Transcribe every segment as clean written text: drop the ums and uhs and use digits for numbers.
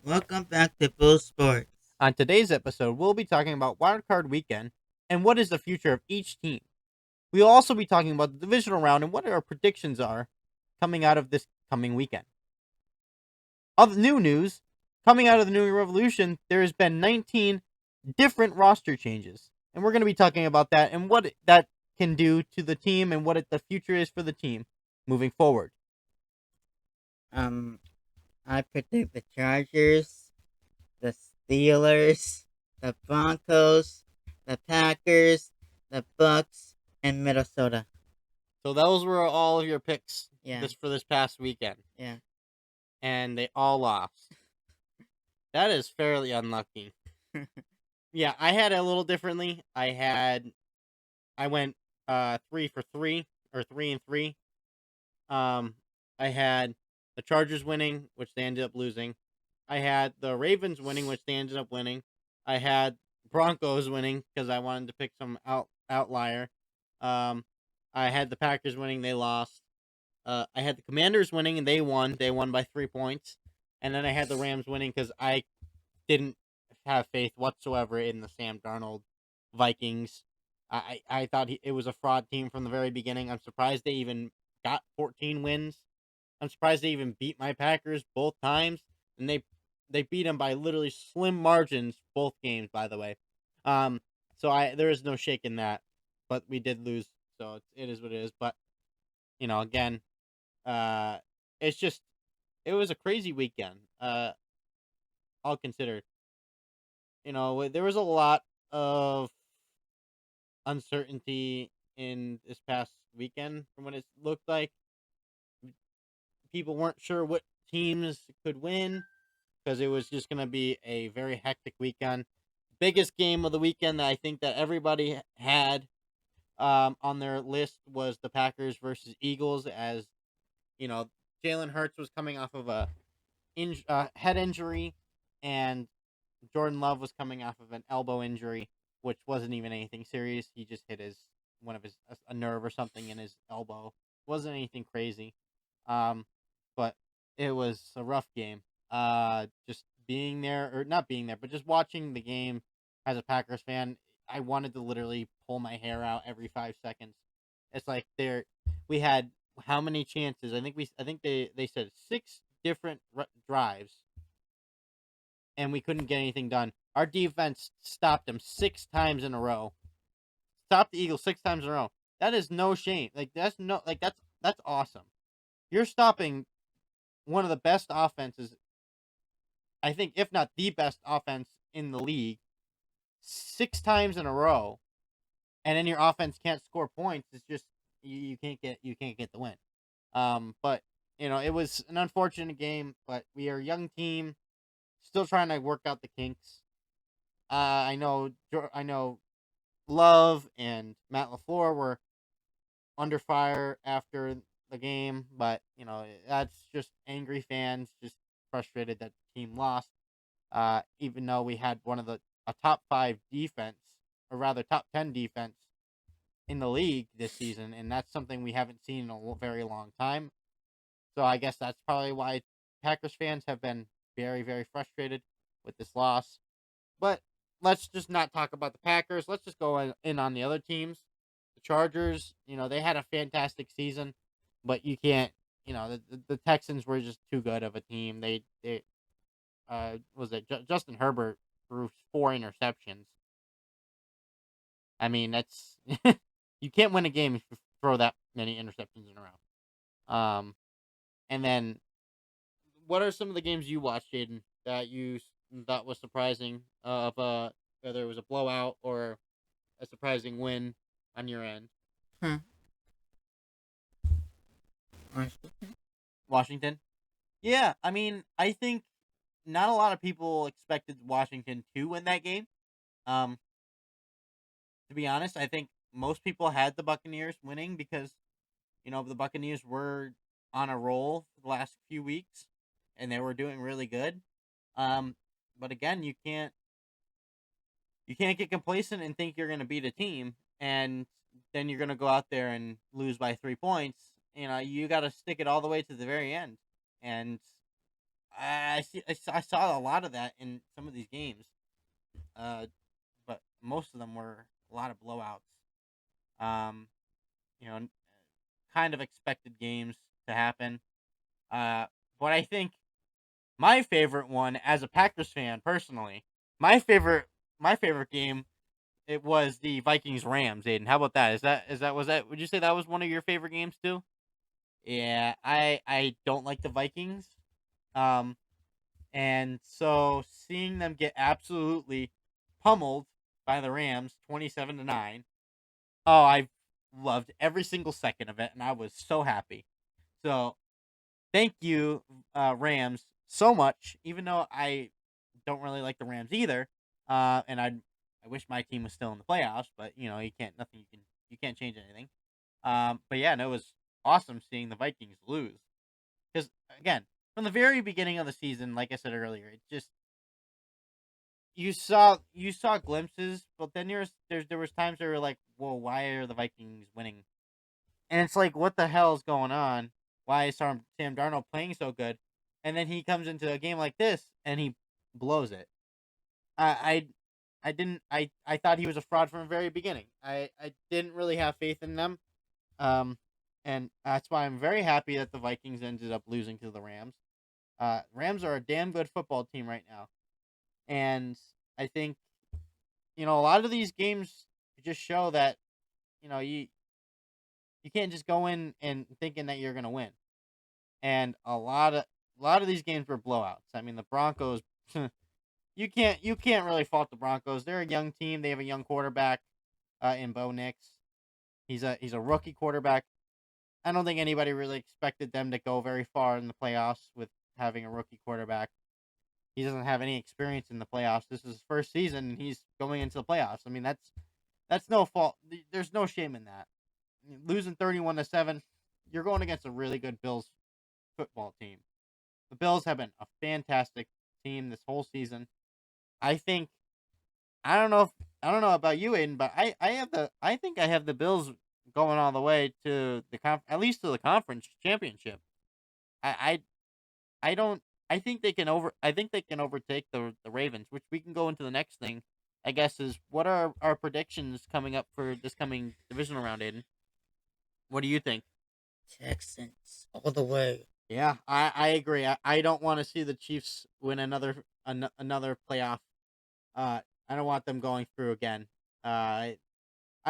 Welcome back to Full Sports. On today's episode, we'll be talking about Wildcard Weekend and what is the future of each team. We'll also be talking about the divisional round and what our predictions are coming out of this coming weekend. Of new news, coming out of the New Year Revolution, there has been 19 different roster changes. And we're going to be talking about that and what that can do to the team and what the future is for the team moving forward. I predict the Chargers, the Steelers, the Broncos, the Packers, the Bucks, and Minnesota. So those were all of your picks Yeah. for this past weekend. Yeah. And they all lost. That is fairly unlucky. Yeah, I had it a little differently. I went 3 for 3 or 3-3. I had the Chargers winning, which they ended up losing. I had the Ravens winning, which they ended up winning. I had Broncos winning because I wanted to pick some outlier. I had the Packers winning, they lost. I had the Commanders winning and they won. They won by 3 points. And then I had the Rams winning because I didn't have faith whatsoever in the Sam Darnold Vikings. I thought it was a fraud team from the very beginning. I'm surprised they even got 14 wins. I'm surprised they even beat my Packers both times, and they beat them by literally slim margins both games. By the way, so there is no shaking that, but we did lose, so it is what it is. But again, it's just it was a crazy weekend. All considered, there was a lot of uncertainty in this past weekend from what it looked like. People weren't sure what teams could win because it was just going to be a very hectic weekend. Biggest game of the weekend that I think that everybody had on their list was the Packers versus Eagles. As Jalen Hurts was coming off of a head injury, and Jordan Love was coming off of an elbow injury, which wasn't even anything serious. He just hit a nerve or something in his elbow. It wasn't anything crazy. But it was a rough game. Just being there, or not being there, but just watching the game as a Packers fan, I wanted to literally pull my hair out every 5 seconds. It's like we had how many chances? I think they said 6 different drives, and we couldn't get anything done. Our defense stopped them 6 times in a row. Stopped the Eagles 6 times in a row. That is no shame. That's awesome. You're stopping one of the best offenses, I think, if not the best offense in the league, 6 times in a row, and then your offense can't score points. It's just you can't get the win. But it was an unfortunate game, but we are a young team, still trying to work out the kinks. I know, Love and Matt LaFleur were under fire after the game, but that's just angry fans, just frustrated that the team lost. Even though we had a top 5 defense, or rather top 10 defense in the league this season, and that's something we haven't seen in a very long time. So I guess that's probably why Packers fans have been very, very frustrated with this loss. But let's just not talk about the Packers. Let's just go in on the other teams. The Chargers, they had a fantastic season, but you can't, the Texans were just too good of a team. They Justin Herbert threw 4 interceptions. I mean, that's you can't win a game if you throw that many interceptions in a row. And then what are some of the games you watched, Jaden, that you thought was surprising? Whether it was a blowout or a surprising win on your end. Hmm. Washington. Yeah, I mean, I think not a lot of people expected Washington to win that game. Um, to be honest, I think most people had the Buccaneers winning because the Buccaneers were on a roll for the last few weeks, and they were doing really good. Um, but again, you can't get complacent and think you're going to beat a team, and then you're going to go out there and lose by 3 points. You got to stick it all the way to the very end. And I saw a lot of that in some of these games. Uh, but most of them were a lot of blowouts. Um, you know, kind of expected games to happen. Uh, but I think my favorite one, as a Packers fan, personally, my favorite my favorite game, it was the Vikings Rams. Aiden, how about that? Is that was that? Would you say that was one of your favorite games too? Yeah, I don't like the Vikings. Um, and so seeing them get absolutely pummeled by the Rams, 27-9. Oh, I loved every single second of it, and I was so happy. So thank you, Rams, so much. Even though I don't really like the Rams either, and I wish my team was still in the playoffs, but you can't nothing you can't change anything. But yeah, no, it was awesome seeing the Vikings lose because again, from the very beginning of the season, like I said earlier, it just you saw glimpses, but then there was times where were like, whoa, why are the Vikings winning? And it's like, what the hell is going on? Why is Sam Darnold playing so good? And then he comes into a game like this and he blows it. I I didn't I thought he was a fraud from the very beginning. I didn't really have faith in them. Um and that's why I'm very happy that the Vikings ended up losing to the Rams. Rams are a damn good football team right now. And I think, a lot of these games just show that, you know, you can't just go in and thinking that you're gonna win. And a lot of these games were blowouts. I mean, the Broncos. You can't really fault the Broncos. They're a young team. They have a young quarterback in Bo Nix. He's a rookie quarterback. I don't think anybody really expected them to go very far in the playoffs with having a rookie quarterback. He doesn't have any experience in the playoffs. This is his first season, and he's going into the playoffs. I mean, that's no fault. There's no shame in that. Losing 31-7, you're going against a really good Bills football team. The Bills have been a fantastic team this whole season. I think I don't know about you, Aiden, but I think I have the Bills going all the way to at least to the conference championship. I I don't I think they can overtake the Ravens, which we can go into the next thing. I guess is what are our predictions coming up for this coming divisional round, Aiden? What do you think? Texans all the way. Yeah, I agree. I don't want to see the Chiefs win another playoff. I don't want them going through again. I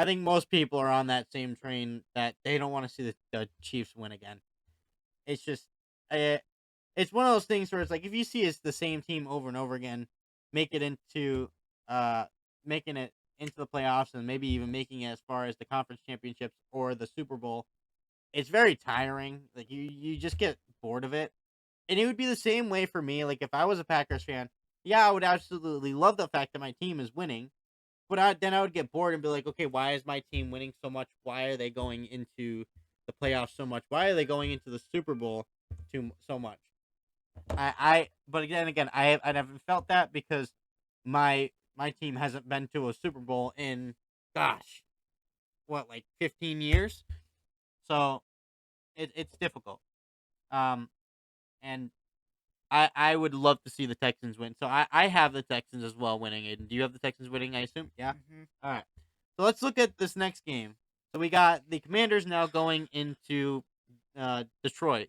think most people are on that same train that they don't want to see the Chiefs win again. It's just, uh, it's one of those things where it's like if you see it's the same team over and over again, make it into, uh, making it into the playoffs and maybe even making it as far as the conference championships or the Super Bowl, it's very tiring. Like you just get bored of it. And it would be the same way for me. Like if I was a Packers fan, yeah, I would absolutely love the fact that my team is winning. But then I would get bored and be like, okay, why is my team winning so much? Why are they going into the playoffs so much? Why are they going into the Super Bowl so much? But again, I haven't felt that because my team hasn't been to a Super Bowl in, gosh, what, like 15 years. So it's difficult. Um, and I would love to see the Texans win. So I have the Texans as well winning. Aiden, do you have the Texans winning? I assume. Yeah. Hmm. All right. So let's look at this next game. So we got the Commanders now going into Detroit.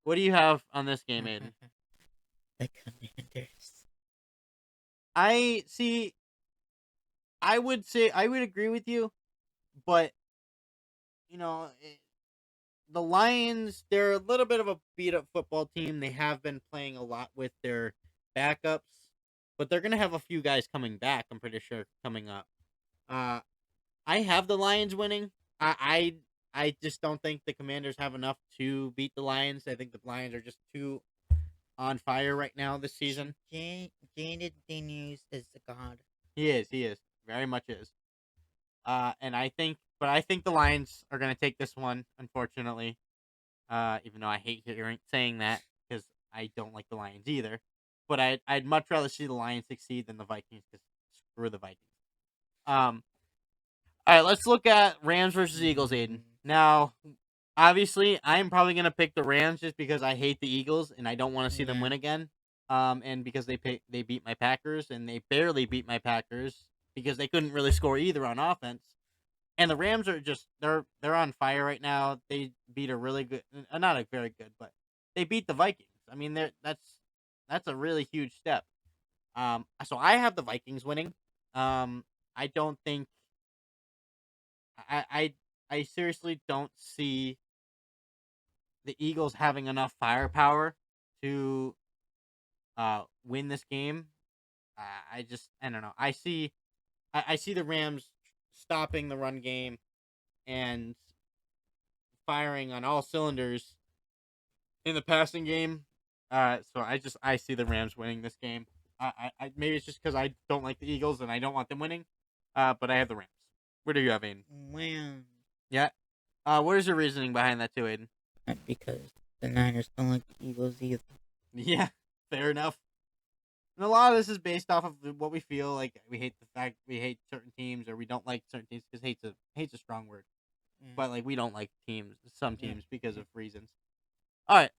What do you have on this game, Aiden? The Commanders. I see. I would say I would agree with you, but you know the Lions. They're a little bit of a beat up football team. They have been playing a lot with their backups, but they're gonna have a few guys coming back. I'm pretty sure coming up. Uh, I have the Lions winning. I just don't think the Commanders have enough to beat the Lions. I think the Lions are just too on fire right now this season. Jaden Daniels is a god. He is, very much is. But I think the Lions are gonna take this one, unfortunately. Even though I hate saying that because I don't like the Lions either. But I'd much rather see the Lions succeed than the Vikings. Because screw the Vikings. Um, all right, let's look at Rams versus Eagles, Aiden. Mm, Now, Obviously, I'm probably gonna pick the Rams just because I hate the Eagles and I don't want to see them Yeah. win again. And because they beat my Packers and they barely beat my Packers because they couldn't really score either on offense. And the Rams are just they're on fire right now. They beat a really good, not a very good, but they beat the Vikings. I mean, that's a really huge step. So I have the Vikings winning. I don't think I I I seriously don't see the Eagles having enough firepower to win this game. I don't know. I see the Rams stopping the run game and firing on all cylinders in the passing game. So I see the Rams winning this game. I maybe it's just because I don't like the Eagles and I don't want them winning. But I have the Rams. Where do you have Aiden? Man. Yeah. What is your reasoning behind that too, Aiden? Not because the Niners don't like the Eagles either. Yeah, fair enough. And a lot of this is based off of what we feel like. We hate the fact we hate certain teams or we don't like certain teams because hate's a strong word. Yeah. But like we don't like some Yeah. teams because of reasons. All right,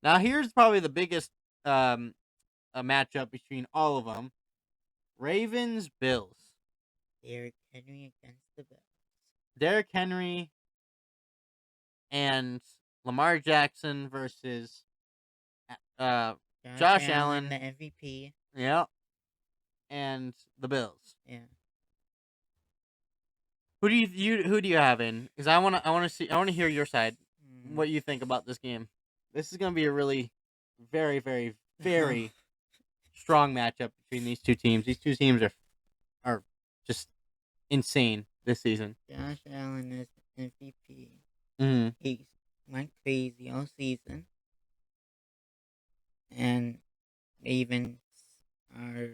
now here's probably the biggest a matchup between all of them: Ravens Bills. Derrick Henry against the Bills. Derrick Henry and Lamar Jackson versus uh Josh Allen. the MVP. Yeah, and the Bills. Yeah. Who do you have in? Because I want to hear your side. What you think about this game? This is gonna be a really, very very very strong matchup between these two teams. These two teams are just insane this season. Josh Allen is MVP. Mm-hmm. He went crazy all season. And Ravens are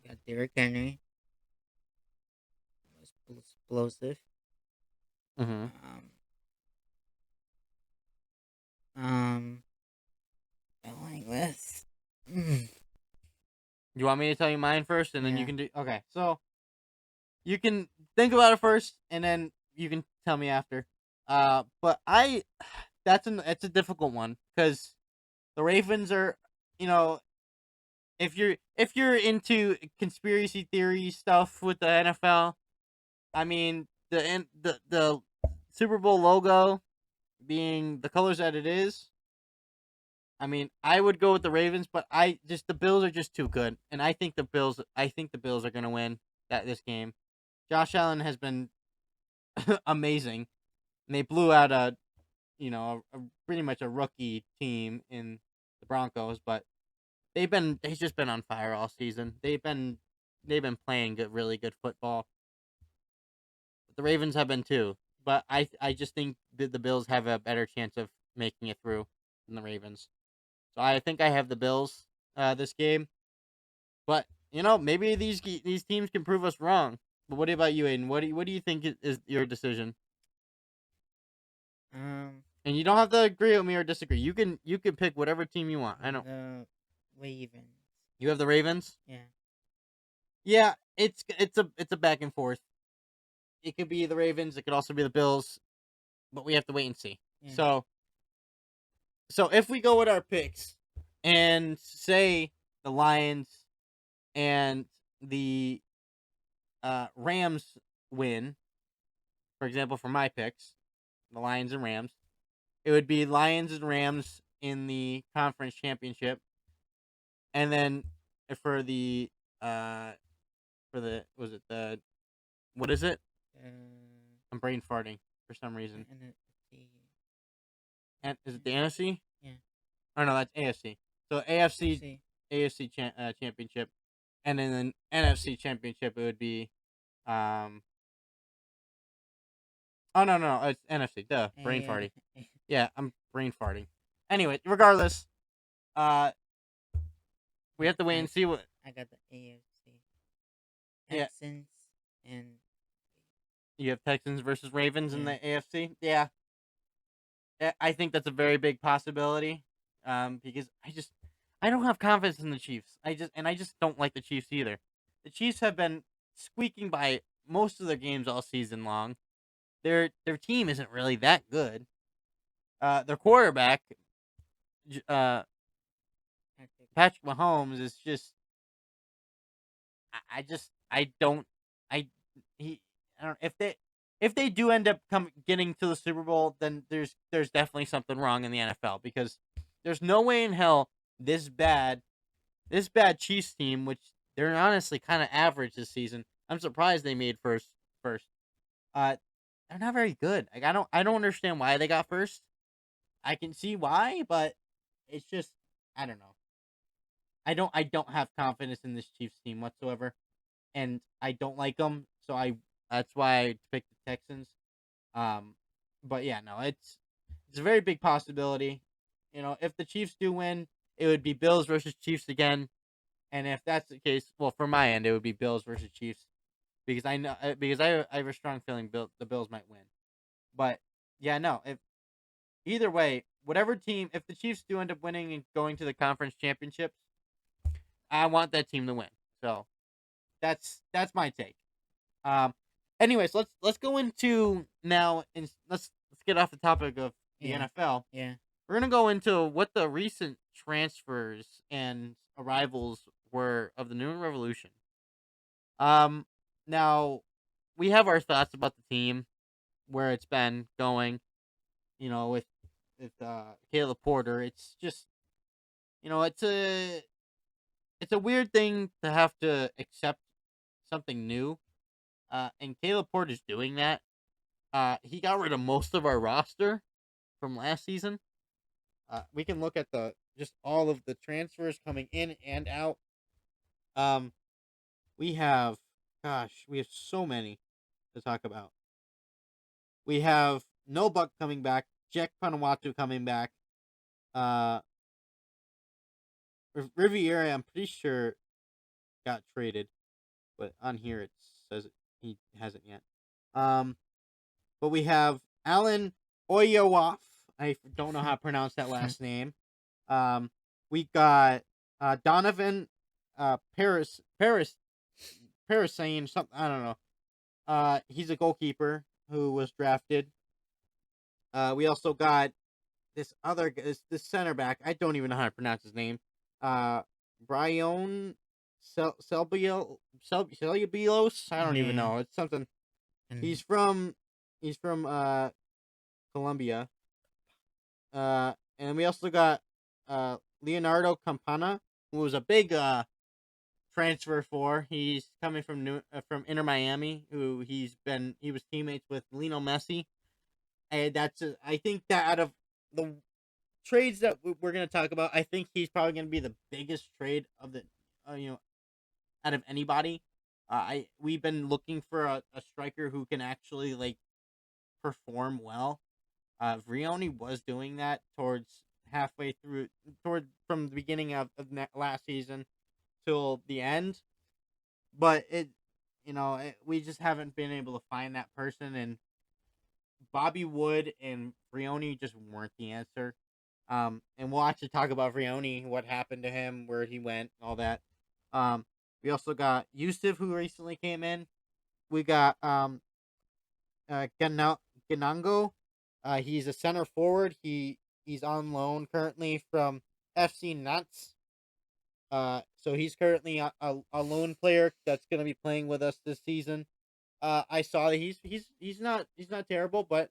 got Derrick Henry. Was explosive. Mm-hmm. Um going with mm, You want me to tell you mine first, and then you yeah. can do. Okay, so you can think about it first, and then you can tell me after. But that's a difficult one because the Ravens are, you know, if you're into conspiracy theory stuff with the NFL, I mean the Super Bowl logo being the colors that it is. I mean, I would go with the Ravens, but the Bills are just too good, and I think the Bills are gonna win this game. Josh Allen has been amazing, and they blew out a pretty much a rookie team in the Broncos, but they've just been on fire all season. They've been playing really good football. But the Ravens have been too, but I just think that the Bills have a better chance of making it through than the Ravens. So I think I have the Bills this game. But maybe these teams can prove us wrong. But what about you, Aiden? What do you think is your decision? And you don't have to agree with me or disagree. You can pick whatever team you want. I don't. The Ravens. You have the Ravens. Yeah. Yeah, it's a back and forth. It could be the Ravens. It could also be the Bills. But we have to wait and see. Yeah. So if we go with our picks and say the Lions and the Rams win, for example, for my picks, the Lions and Rams, it would be Lions and Rams in the conference championship, and then for the was it the what is it? I'm brain farting for some reason. And is it the NFC? Yeah. Oh no, that's AFC. So AFC championship, and then the NFC championship it would be Oh no, it's NFC. Duh, brain farting. Yeah, I'm brain farting. Anyway, regardless, we have to wait and see what. I got the AFC. Yeah. Texans and You have Texans versus Ravens in Yeah. the AFC. Yeah, I think that's a very big possibility. Because I don't have confidence in the Chiefs. I just don't like the Chiefs either. The Chiefs have been squeaking by most of their games all season long. Their team isn't really that good. their quarterback, uh, Patrick. Patrick Mahomes, is just I don't I he I don't if they do end up getting to the Super Bowl, then there's definitely something wrong in the NFL, because there's no way in hell this bad this bad Chiefs team, which they're honestly kind of average this season. I'm surprised they made first. Uh, they're not very good. Like I don't understand why they got first. I can see why, but it's just I don't know. I don't have confidence in this Chiefs team whatsoever, and I don't like them. So I that's why I picked the Texans. Um, but yeah, no, it's a very big possibility. If the Chiefs do win, it would be Bills versus Chiefs again. And if that's the case, well, for my end, it would be Bills versus Chiefs, because I know because I have a strong feeling the Bills might win. But yeah, no, if either way, whatever team, if the Chiefs do end up winning and going to the conference championships, I want that team to win. So that's my take. Um, anyways, let's go into now, and let's get off the topic of the Yeah. NFL. Yeah. We're gonna go into what the recent transfers and arrivals were of the New England Revolution. Um, Now we have our thoughts about the team, where it's been going. With Caleb Porter, it's just it's a weird thing to have to accept something new. And Caleb Porter's doing that. He got rid of most of our roster from last season. We can look at the just all of the transfers coming in and out. Um, we have, we have so many to talk about. We have No Buck coming back, Jack Panawatu coming back. Uh, Riviera, I'm pretty sure got traded, but on here it says he hasn't yet. Um, but we have Alan Oyawaf. I don't know how to pronounce that last name. Um, we got Donovan Paris saying something. I don't know. He's a goalkeeper who was drafted. We also got this center back. I don't even know how to pronounce his name. Brian Selbios. I don't even Yeah. know. It's something. And He's from Colombia. And we also got Leonardo Campana, who was a big transfer for. He's coming from Inter Miami, who he was teammates with Lionel Messi, and I think that out of the trades that we're gonna talk about, I think he's probably gonna be the biggest trade of the out of anybody. We've been looking for a striker who can actually like perform well. Vrioni was doing that towards halfway through, toward from the beginning of last season till the end, but we just haven't been able to find that person, and Bobby Wood and Vrioni just weren't the answer. And we'll actually talk about Vrioni, what happened to him, where he went, all that. Um, we also got Yusuf, who recently came in. We got Ganango. He's a center forward. He's on loan currently from FC Nantes. So he's currently a loan player that's going to be playing with us this season. I saw that he's not terrible, but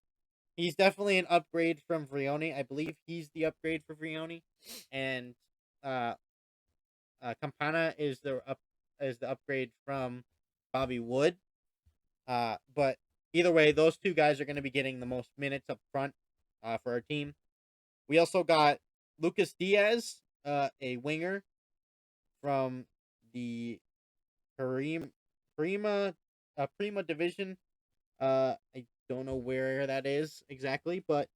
he's definitely an upgrade from Vrioni. I believe he's the upgrade for Vrioni, and uh, Campana is the upgrade from Bobby Wood. But either way, those two guys are going to be getting the most minutes up front for our team. We also got Lucas Diaz, a winger from the Prima Prima division. I don't know where that is exactly, but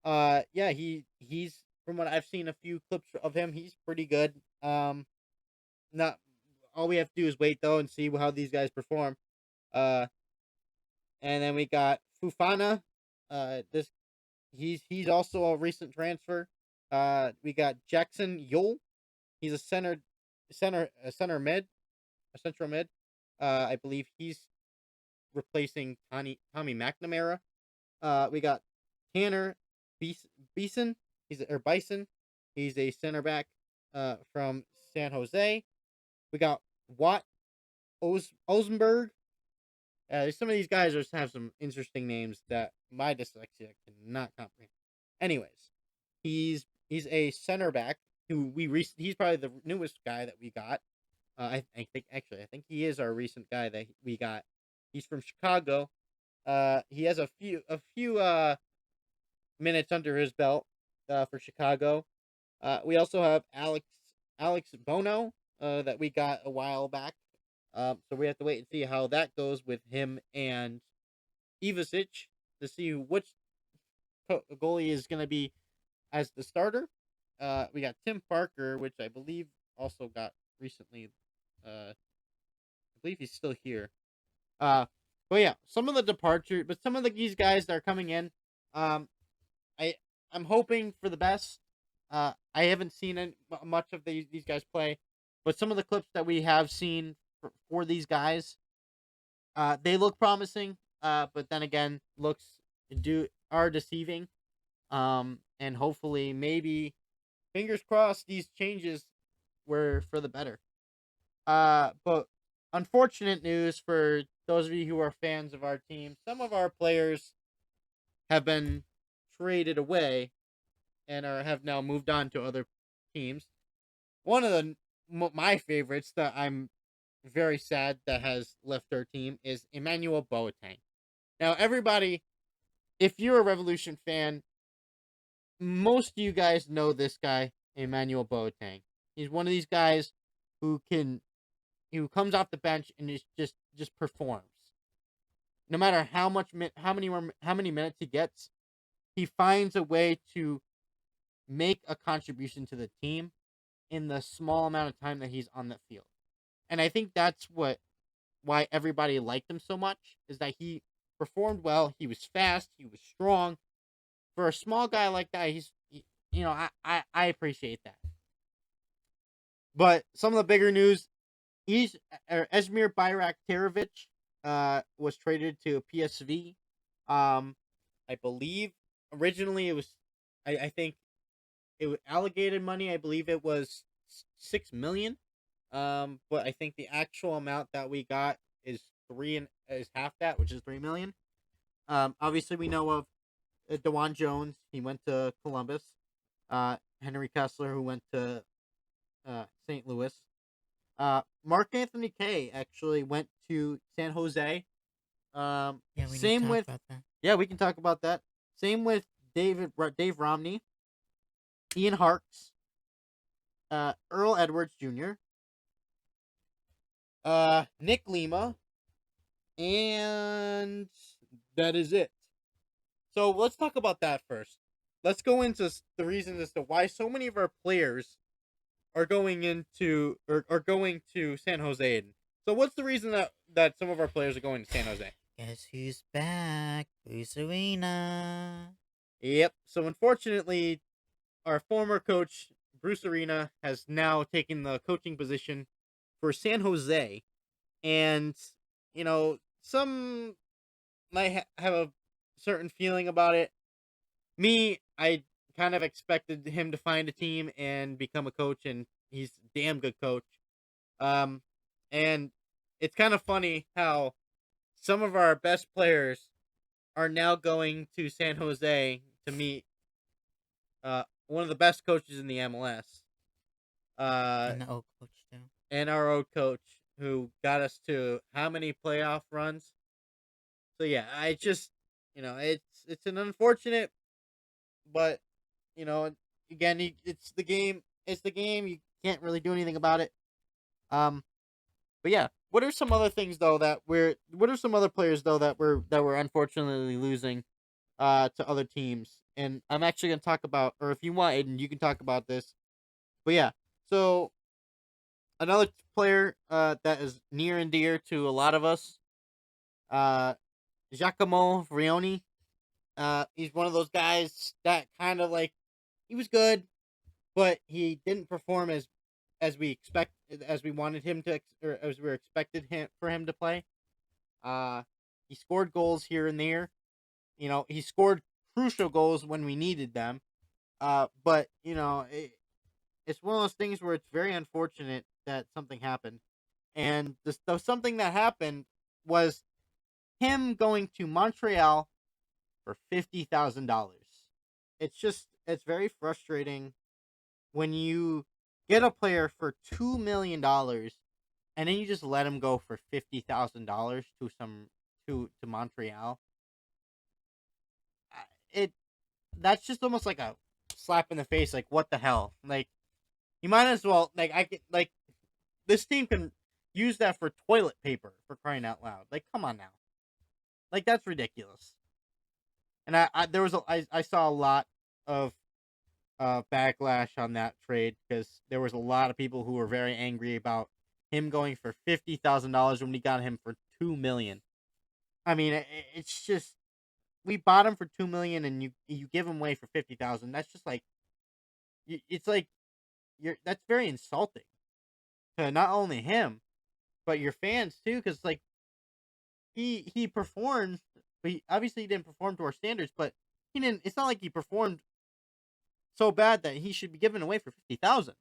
yeah, he's from what I've seen a few clips of him, he's pretty good. Not all we have to do is wait though and see how these guys perform. Uh, and then we got Fufana. This he's also a recent transfer. We got Jackson Yule. He's a center mid, a central mid. I believe he's replacing Tommy McNamara. We got Tanner Bison. Bison. He's a center back from San Jose. We got Watt Osenberg. Some of these guys have some interesting names that my dyslexia cannot comprehend. Anyways, he's a center back who he's probably the newest guy that we got. I think he is our recent guy that we got. He's from Chicago. He has a few minutes under his belt for Chicago. We also have Alex Bono that we got a while back. So we have to wait and see how that goes with him and Ivasic to see which goalie is going to be as the starter. We got Tim Parker, which I believe also got recently. I believe he's still here. Uh, but yeah, some of the departure, but some of these guys that are coming in, um, I I'm hoping for the best. I haven't seen much of these guys play, but some of the clips that we have seen for these guys, they look promising. But then again, looks are deceiving. And hopefully, maybe fingers crossed, these changes were for the better. But unfortunate news for those of you who are fans of our team. Some of our players have been traded away and have now moved on to other teams. One of my favorites that I'm very sad that has left our team is Emmanuel Boateng. Now, everybody, if you're a Revolution fan, most of you guys know this guy, Emmanuel Boateng. He's one of these guys who comes off the bench and is just performs. No matter how many minutes he gets, he finds a way to make a contribution to the team in the small amount of time that he's on the field. And I think that's why everybody liked him so much, is that he performed well, he was fast, he was strong. For a small guy like that, I appreciate that. But some of the bigger news, Esmir Bayraktarovic was traded to PSV. I believe originally it was, I think it was allocated money. I believe it was 6 million. But I think the actual amount that we got is half that, which is 3 million. Obviously we know of DeJuan Jones. He went to Columbus. Henry Kessler, who went to St. Louis. Mark Anthony Kay actually went to San Jose. Yeah, we need to Same talk with about that. yeah, we can talk about that. Same with Dave Romney, Ian Harkes, Earl Edwards Jr., Nick Lima, and that is it. So let's talk about that first. Let's go into the reasons as to why so many of our players are going to San Jose. So what's the reason that some of our players are going to San Jose? Guess who's back? Bruce Arena. Yep. So unfortunately, our former coach Bruce Arena has now taken the coaching position for San Jose, and some might have a certain feeling about it. Me, I kind of expected him to find a team and become a coach, and he's a damn good coach. Um, and it's kind of funny how some of our best players are now going to San Jose to meet one of the best coaches in the MLS. And the old coach, too. And our old coach who got us to how many playoff runs. So yeah, I just it's an unfortunate, but again, it's the game. It's the game. You can't really do anything about it. But yeah, what are some other things though what are some other players though that we're unfortunately losing to other teams? And I'm actually gonna talk about, or if you want, Aiden, you can talk about this. But yeah, so another player that is near and dear to a lot of us, uh, Giacomo Vrioni. He's one of those guys that kind of like, he was good, but he didn't perform as we wanted him to, or as we were expected him to play. He scored goals here and there. He scored crucial goals when we needed them. But it's one of those things where it's very unfortunate that something happened, and the something that happened was him going to Montreal for $50,000. It's very frustrating when you get a player for $2 million and then you just let him go for $50,000 to Montreal. It That's just almost like a slap in the face. Like, what the hell? Like, you might as well, like, I get like this team can use that for toilet paper, for crying out loud. Like, come on now. Like, that's ridiculous. And I saw a lot of backlash on that trade because there was a lot of people who were very angry about him going for $50,000 when we got him for $2 million. I mean, it's just, we bought him for $2 million and you give him away for 50,000. That's just like, it's like, that's very insulting to not only him but your fans too, because like he performed, but obviously he didn't perform to our standards, but he didn't. It's not like he performed so bad that he should be given away for 50,000.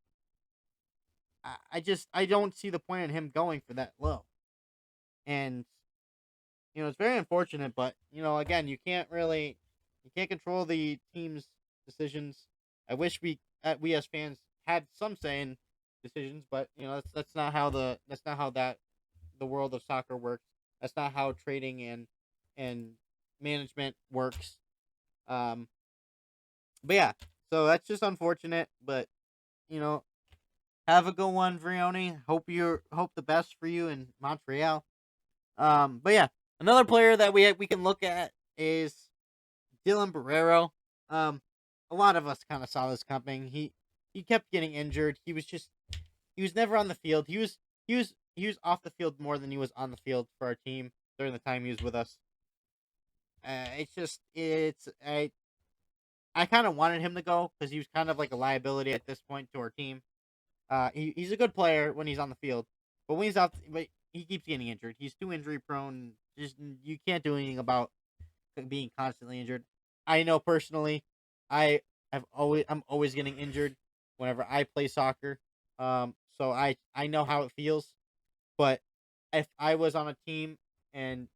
I don't see the point in him going for that low, and it's very unfortunate. But again, you can't control the team's decisions. I wish we as fans had some say in decisions, but that's not how the world of soccer works. That's not how trading and management works. Um, but yeah, so that's just unfortunate. But you know, have a good one, Vrioni. Hope the best for you in Montreal. But yeah, another player that we can look at is Dylan Barrero. Um, a lot of us kind of saw this coming. He kept getting injured. He was never on the field. He was off the field more than he was on the field for our team during the time he was with us. I kind of wanted him to go because he was kind of like a liability at this point to our team. He's a good player when he's on the field, but when he's out, but he keeps getting injured. He's too injury prone. Just you can't do anything about being constantly injured. I know personally, I'm always getting injured whenever I play soccer. So I know how it feels. But if I was on a team and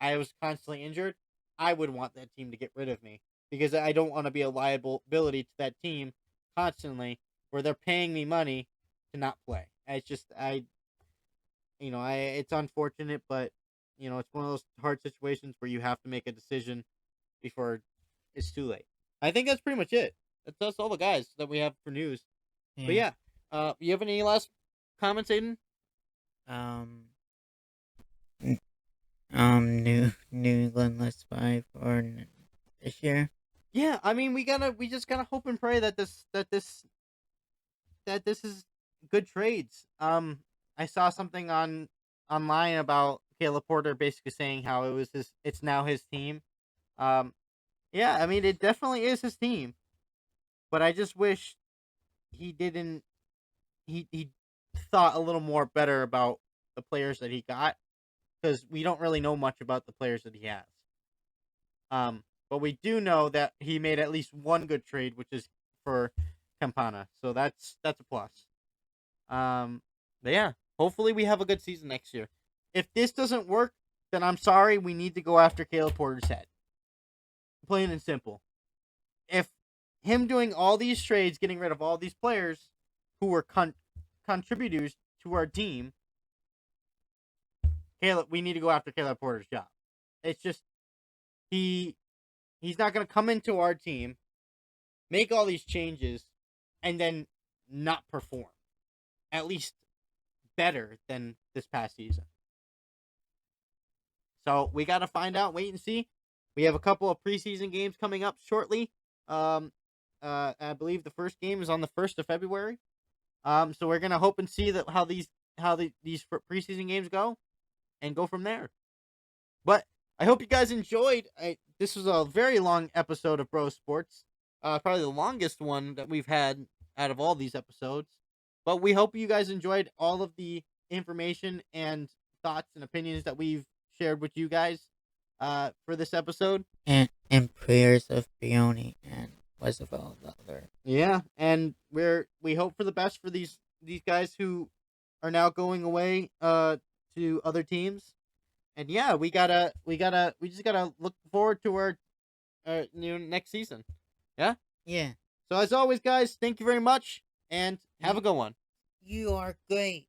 I was constantly injured, I would want that team to get rid of me because I don't want to be a liability to that team constantly where they're paying me money to not play. It's just it's unfortunate, but it's one of those hard situations where you have to make a decision before it's too late. I think that's pretty much it. That's all the guys that we have for news. But Yeah. yeah, you have any last comments, Aiden? Um. New England let's buy for this year. Yeah, I mean, we just gotta hope and pray that this is good trades. I saw something online about Caleb Porter basically saying how it's now his team. Um, yeah, I mean, it definitely is his team, but I just wish he didn't he thought a little more better about the players that he got because we don't really know much about the players that he has. But we do know that he made at least one good trade, which is for Campana. So that's a plus. But yeah, hopefully we have a good season next year. If this doesn't work, then I'm sorry. We need to go after Caleb Porter's head. Plain and simple. If him doing all these trades, getting rid of all these players who were contributors to our team, we need to go after Caleb Porter's job. It's just he's not going to come into our team, make all these changes, and then not perform. At least better than this past season. So we got to find out, wait and see. We have a couple of preseason games coming up shortly. I believe the first game is on the 1st of February. So we're gonna hope and see that how these preseason games go, and go from there. But I hope you guys enjoyed. This was a very long episode of Bro Sports. Probably the longest one that we've had out of all these episodes. But we hope you guys enjoyed all of the information and thoughts and opinions that we've shared with you guys for this episode. And prayers of Brioni and was about that there. Yeah, and we hope for the best for these guys who are now going away to other teams. And yeah, we just gotta look forward to our next season. Yeah. Yeah, So as always, guys, thank you very much, and have a you good one. you are great.